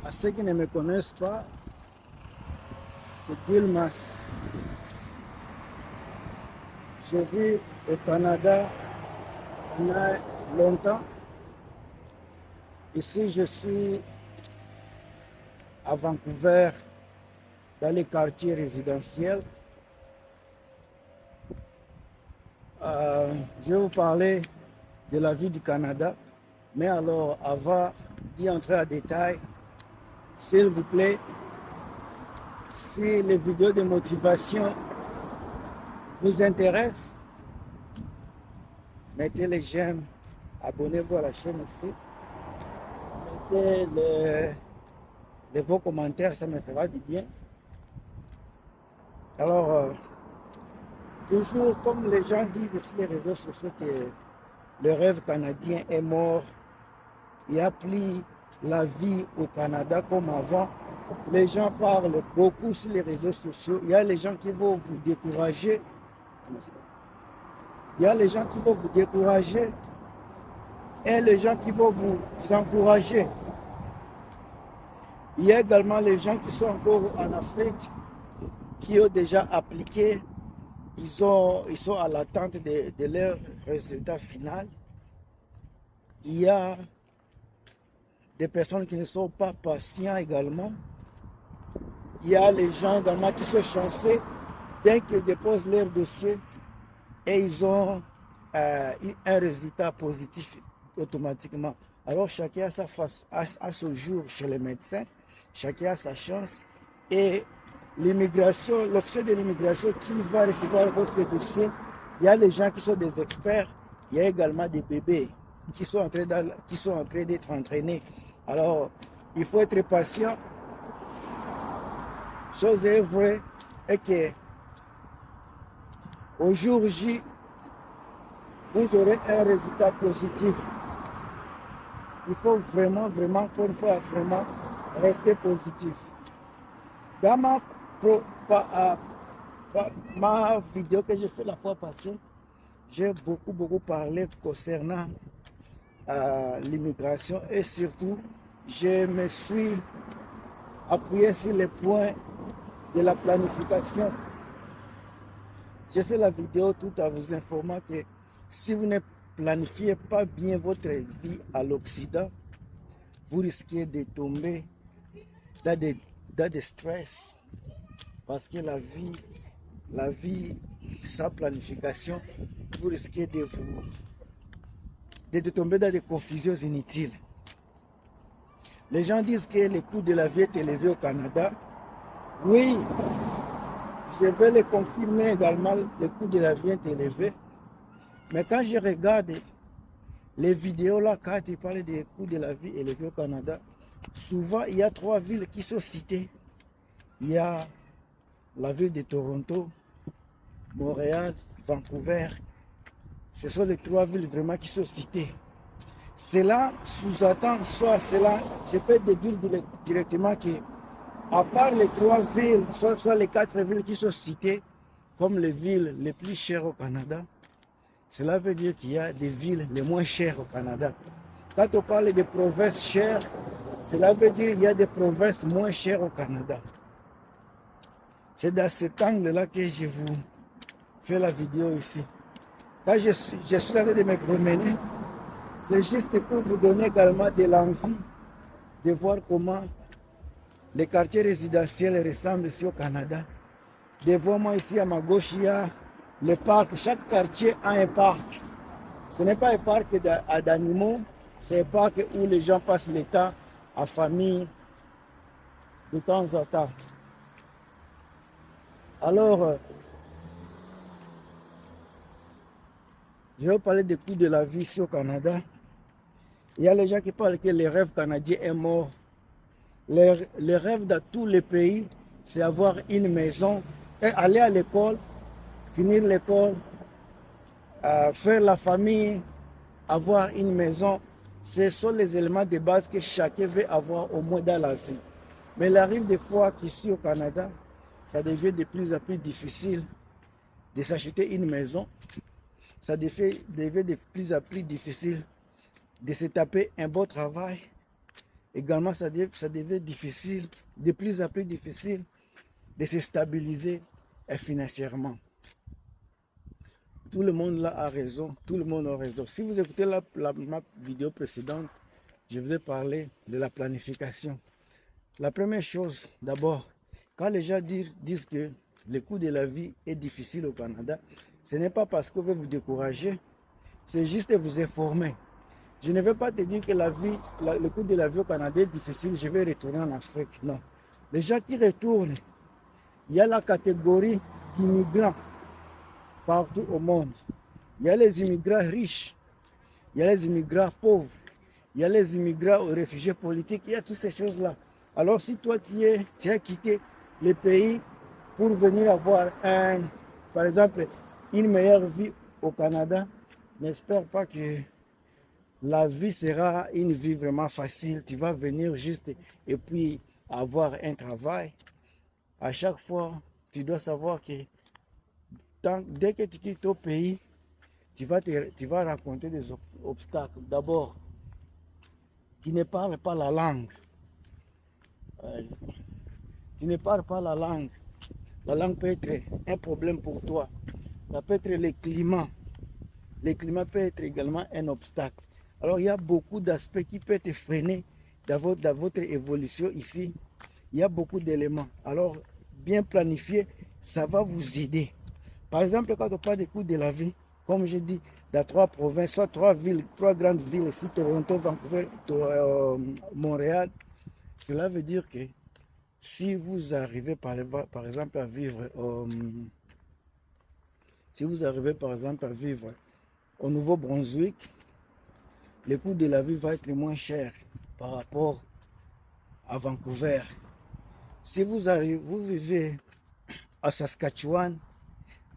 À ceux qui ne me connaissent pas, c'est Gilmas. Je vis au Canada pendant longtemps. Ici, je suis à Vancouver, dans les quartiers résidentiels. Je vais vous parler de la vie du Canada. Mais alors, avant d'y entrer en détail, s'il vous plaît, si les vidéos de motivation vous intéressent, mettez les j'aime, abonnez-vous à la chaîne ici, mettez vos commentaires, ça me fera du bien. Alors, toujours comme les gens disent sur les réseaux sociaux que le rêve canadien est mort, il n'y a plus la vie au Canada comme avant. Les gens parlent beaucoup sur les réseaux sociaux. Il y a les gens qui vont vous décourager. Il y a les gens qui vont vous décourager et les gens qui vont vous encourager. Il y a également les gens qui sont encore en Afrique, qui ont déjà appliqué. Ils sont à l'attente de leur résultat final. Il y a des personnes qui ne sont pas patients également. Il y a les gens également qui sont chanceux dès qu'ils déposent leur dossier et ils ont un résultat positif automatiquement. Alors chacun a sa face à ce jour chez les médecins, chacun a sa chance et l'immigration, l'officier de l'immigration qui va recevoir votre dossier, il y a les gens qui sont des experts, il y a également des bébés qui sont en train d'être entraînés. Alors, il faut être patient. Chose est vraie est que au jour J, vous aurez un résultat positif. Il faut vraiment, encore une fois, vraiment rester positif. Dans ma vidéo que j'ai fait la fois passée, j'ai beaucoup parlé concernant l'immigration et surtout, je me suis appuyé sur les points de la planification. J'ai fait la vidéo tout en vous informant que si vous ne planifiez pas bien votre vie à l'Occident, vous risquez de tomber dans des stress parce que la vie sans planification, vous risquez de tomber dans des confusions inutiles. Les gens disent que le coût de la vie est élevé au Canada. Oui, je vais le confirmer également, le coût de la vie est élevé. Mais quand je regarde les vidéos là, quand ils parlent des coûts de la vie élevés au Canada, souvent il y a 3 villes qui sont citées. Il y a la ville de Toronto, Montréal, Vancouver. Ce sont les 3 villes vraiment qui sont citées. Cela sous-entend, soit cela, je peux déduire directement que, à part les 3 villes, soit les 4 villes qui sont citées comme les villes les plus chères au Canada, cela veut dire qu'il y a des villes les moins chères au Canada. Quand on parle de provinces chères, cela veut dire qu'il y a des provinces moins chères au Canada. C'est dans cet angle-là que je vous fais la vidéo ici. Quand je suis en train de me promener, c'est juste pour vous donner également de l'envie de voir comment les quartiers résidentiels ressemblent ici au Canada. Devant moi ici à ma gauche, il y a le parc. Chaque quartier a un parc. Ce n'est pas un parc d'animaux, c'est un parc où les gens passent le temps en famille de temps en temps. Alors, je vais vous parler des coûts de la vie ici au Canada. Il y a les gens qui parlent que le rêve canadien est mort. Le rêve dans tous les pays, c'est avoir une maison, et aller à l'école, finir l'école, faire la famille, avoir une maison. Ce sont les éléments de base que chacun veut avoir au moins dans la vie. Mais il arrive des fois qu'ici au Canada, ça devient de plus en plus difficile de s'acheter une maison. Ça devient de plus en plus difficile de se taper un bon travail. également ça devient difficile, de plus en plus difficile de se stabiliser financièrement. Tout le monde là a raison, tout le monde a raison. Si vous écoutez ma vidéo précédente, je vous ai parlé de la planification. La première chose, d'abord, quand les gens disent que le coût de la vie est difficile au Canada, ce n'est pas parce que vous vous décourager, c'est juste vous informer. Je ne vais pas te dire que le coût de la vie au Canada est difficile, je vais retourner en Afrique. Non. Les gens qui retournent, il y a la catégorie d'immigrants partout au monde. Il y a les immigrants riches, il y a les immigrants pauvres, il y a les immigrants réfugiés politiques, il y a toutes ces choses-là. Alors si toi tu as quitté le pays pour venir avoir, par exemple, une meilleure vie au Canada, n'espère pas que la vie sera une vie vraiment facile. Tu vas venir juste et puis avoir un travail. À chaque fois, tu dois savoir que dès que tu quittes ton pays, tu vas rencontrer des obstacles. D'abord, tu ne parles pas la langue. Tu ne parles pas la langue. La langue peut être un problème pour toi. Ça peut être le climat. Le climat peut être également un obstacle. Alors, il y a beaucoup d'aspects qui peuvent te freiner dans votre évolution ici. Il y a beaucoup d'éléments. Alors, bien planifié, ça va vous aider. Par exemple, quand on parle des coûts de la vie, comme je dis, dans 3 provinces, soit 3 villes, 3 grandes villes ici, Toronto, Vancouver, Montréal, cela veut dire que si vous arrivez par exemple à vivre au Nouveau-Brunswick, le coût de la vie va être moins cher par rapport à Vancouver. Si vous vivez à Saskatchewan,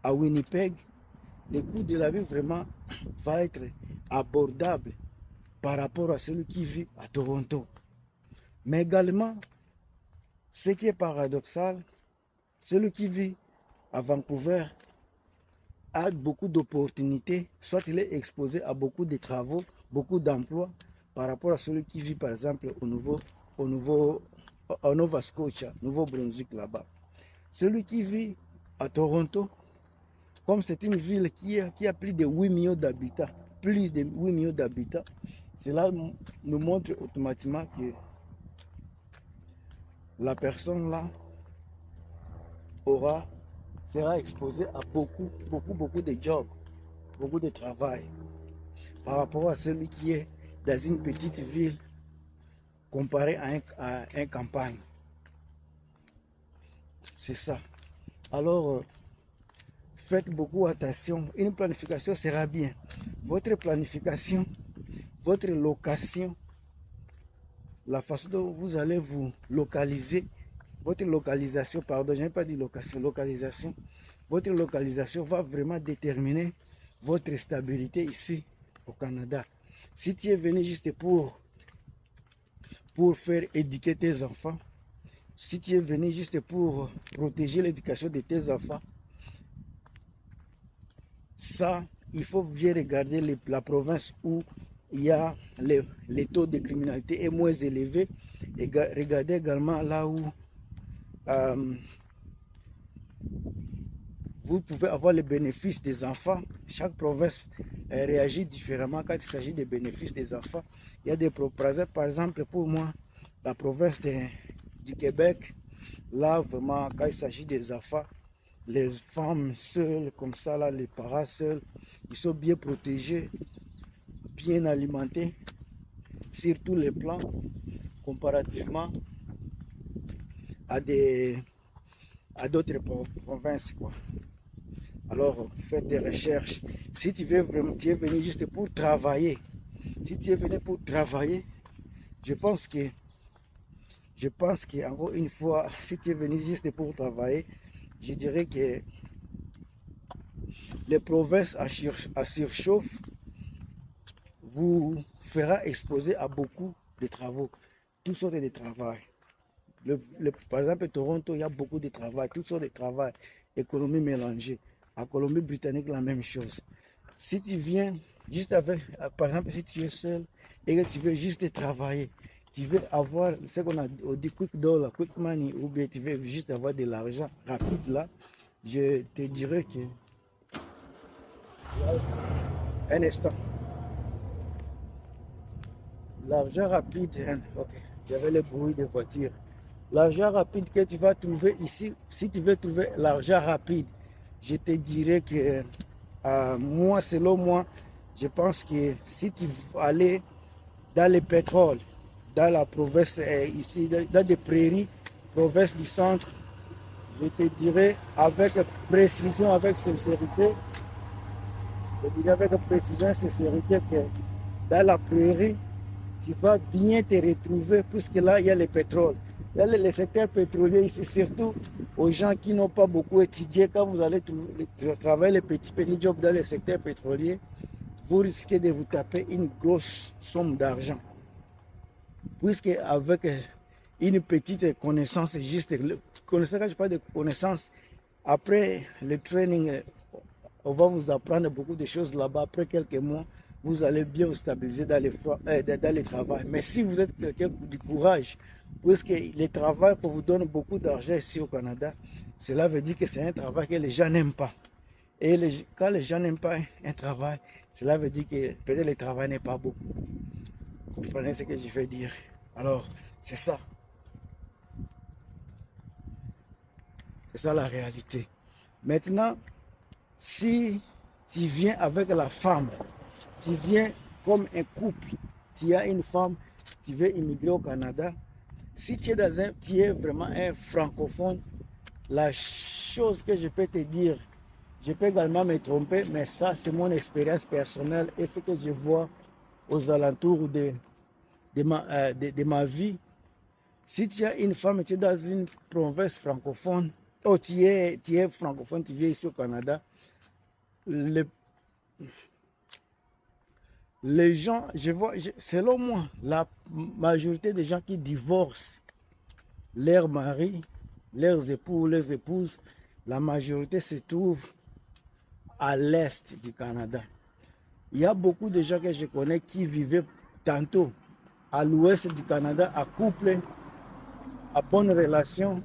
à Winnipeg, le coût de la vie vraiment va être abordable par rapport à celui qui vit à Toronto. Mais également, ce qui est paradoxal, celui qui vit à Vancouver a beaucoup d'opportunités, soit il est exposé à beaucoup de travaux, beaucoup d'emplois, par rapport à celui qui vit par exemple au Nova Scotia, Nouveau-Brunswick là-bas. Celui qui vit à Toronto, comme c'est une ville qui a plus de 8 millions d'habitants, cela nous montre automatiquement que la personne là sera exposée à beaucoup de jobs, beaucoup de travail, par rapport à celui qui est dans une petite ville comparé à une campagne. C'est ça. Alors, faites beaucoup attention. Une planification sera bien. Votre planification, votre location, la façon dont vous allez vous localiser, votre localisation, pardon, je n'ai pas dit location, localisation, votre localisation va vraiment déterminer votre stabilité ici au Canada. Si tu es venu juste pour faire éduquer tes enfants, si tu es venu juste pour protéger l'éducation de tes enfants, ça, il faut bien regarder la province où il y a les taux de criminalité est moins élevé, et regardez également là où vous pouvez avoir les bénéfices des enfants. Chaque province réagit différemment quand il s'agit des bénéfices des enfants. Il y a des provinces, par exemple pour moi, la province du Québec, là vraiment quand il s'agit des enfants, les femmes seules, comme ça là, les parents seuls, ils sont bien protégés, bien alimentés sur tous les plans, comparativement à d'autres provinces, quoi. Alors, faites des recherches. Si tu es venu juste pour travailler, si tu es venu pour travailler, je pense que encore une fois, si tu es venu juste pour travailler, je dirais que les provinces à surchauffe vous fera exposer à beaucoup de travaux, toutes sortes de travail. Par exemple, Toronto, il y a beaucoup de travail, toutes sortes de travail, économie mélangée. À Colombie-Britannique, la même chose. Si tu viens juste avec, par exemple, si tu es seul et que tu veux juste travailler, tu veux avoir ce qu'on a dit quick dollar, quick money, ou bien tu veux juste avoir de l'argent rapide là, je te dirais que un instant. L'argent rapide, hein, ok, j'avais le bruit des voitures. L'argent rapide que tu vas trouver ici, si tu veux trouver l'argent rapide, je te dirais que moi, selon moi, je pense que si tu veux aller dans le pétrole, dans la province ici, dans des prairies, province du centre, je te dirais avec précision, avec sincérité, je dirais avec précision et sincérité que dans la prairie, tu vas bien te retrouver puisque là, il y a le pétrole. Il y a le secteur pétrolier ici, surtout aux gens qui n'ont pas beaucoup étudié. Quand vous allez travailler les petits jobs dans le secteur pétrolier, vous risquez de vous taper une grosse somme d'argent. Puisque avec une petite connaissance, juste connaissance, quand je parle de connaissance, après le training, on va vous apprendre beaucoup de choses là-bas. Après quelques mois, vous allez bien vous stabiliser dans le travail. Mais si vous êtes quelqu'un du courage, puisque le travail qu'on vous donne beaucoup d'argent ici au Canada, cela veut dire que c'est un travail que les gens n'aiment pas. Et quand les gens n'aiment pas un travail, cela veut dire que peut-être le travail n'est pas beau. Vous comprenez ce que je veux dire? Alors, c'est ça. C'est ça la réalité. Maintenant, si tu viens avec la femme, tu viens comme un couple, tu as une femme, tu veux immigrer au Canada, si tu es vraiment un francophone, la chose que je peux te dire, je peux également me tromper, mais ça c'est mon expérience personnelle et ce que je vois aux alentours de ma vie. Si tu as une femme, tu es dans une province francophone, ou tu es francophone, tu viens ici au Canada, les gens, selon moi, la majorité des gens qui divorcent leurs maris, leurs époux, leurs épouses, la majorité se trouve à l'est du Canada. Il y a beaucoup de gens que je connais qui vivaient tantôt à l'ouest du Canada, à couple, à bonne relation.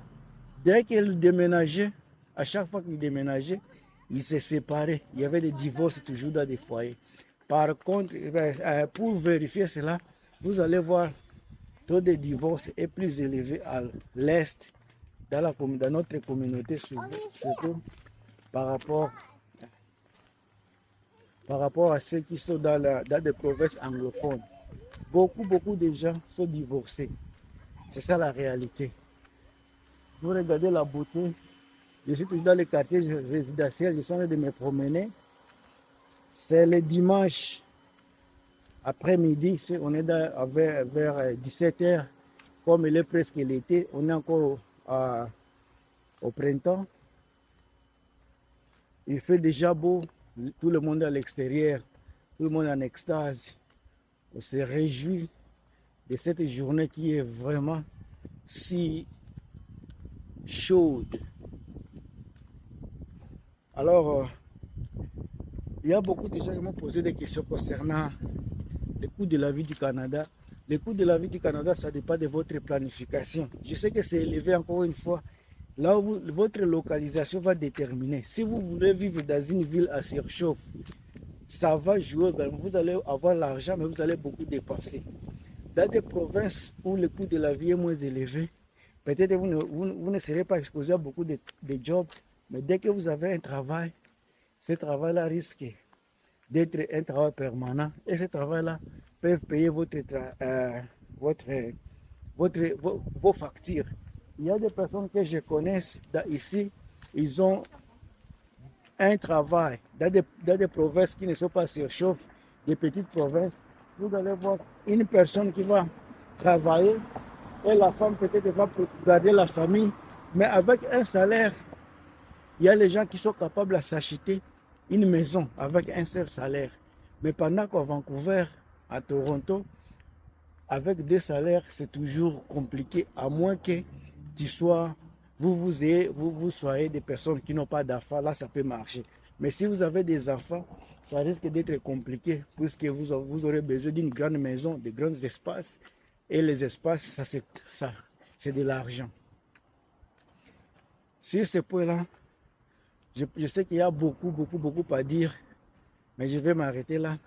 Dès qu'ils déménageaient, à chaque fois qu'ils déménageaient, ils se séparaient. Il y avait des divorces toujours dans des foyers. Par contre, pour vérifier cela, vous allez voir, le taux de divorce est plus élevé à l'est, dans notre communauté, surtout par rapport à ceux qui sont dans des provinces anglophones. Beaucoup de gens sont divorcés. C'est ça la réalité. Vous regardez la beauté. Je suis toujours dans le quartier résidentiel, je suis en train de me promener. C'est le dimanche après-midi, on est vers 17h, comme il est presque l'été, on est encore au printemps. Il fait déjà beau, tout le monde est à l'extérieur, tout le monde est en extase. On se réjouit de cette journée qui est vraiment si chaude. Alors, il y a beaucoup de gens qui m'ont posé des questions concernant le coût de la vie du Canada. Le coût de la vie du Canada, ça dépend de votre planification. Je sais que c'est élevé encore une fois. Là où votre localisation va déterminer. Si vous voulez vivre dans une ville à surchauffe, ça va jouer. Vous allez avoir l'argent, mais vous allez beaucoup dépenser. Dans des provinces où le coût de la vie est moins élevé, peut-être vous ne serez pas exposé à beaucoup de jobs, mais dès que vous avez un travail, ce travail-là risque d'être un travail permanent et ce travail-là peut payer vos factures. Il y a des personnes que je connais ici, ils ont un travail dans des provinces qui ne sont pas surchauffes, des petites provinces. Vous allez voir une personne qui va travailler et la femme peut-être va garder la famille, mais avec un salaire, il y a les gens qui sont capables de s'acheter une maison avec un seul salaire. Mais pendant qu'à Vancouver, à Toronto, avec deux salaires, c'est toujours compliqué, à moins que vous soyez des personnes qui n'ont pas d'enfants, là ça peut marcher. Mais si vous avez des enfants, ça risque d'être compliqué, puisque vous aurez besoin d'une grande maison, de grands espaces, et les espaces, ça c'est de l'argent. Sur ce point-là, je sais qu'il y a beaucoup à dire, mais je vais m'arrêter là,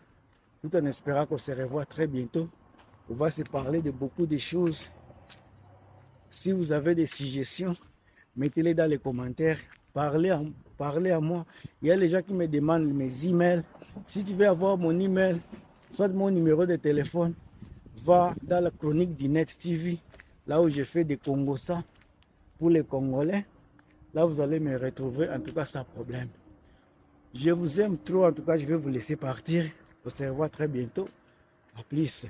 tout en espérant qu'on se revoit très bientôt. On va se parler de beaucoup de choses. Si vous avez des suggestions, mettez-les dans les commentaires. Parlez à moi. Il y a les gens qui me demandent mes emails. Si tu veux avoir mon email, soit mon numéro de téléphone, va dans la chronique du Net TV, là où je fais des Congossas pour les Congolais. Là, vous allez me retrouver, en tout cas, sans problème. Je vous aime trop, en tout cas, je vais vous laisser partir. On se revoit très bientôt. À plus.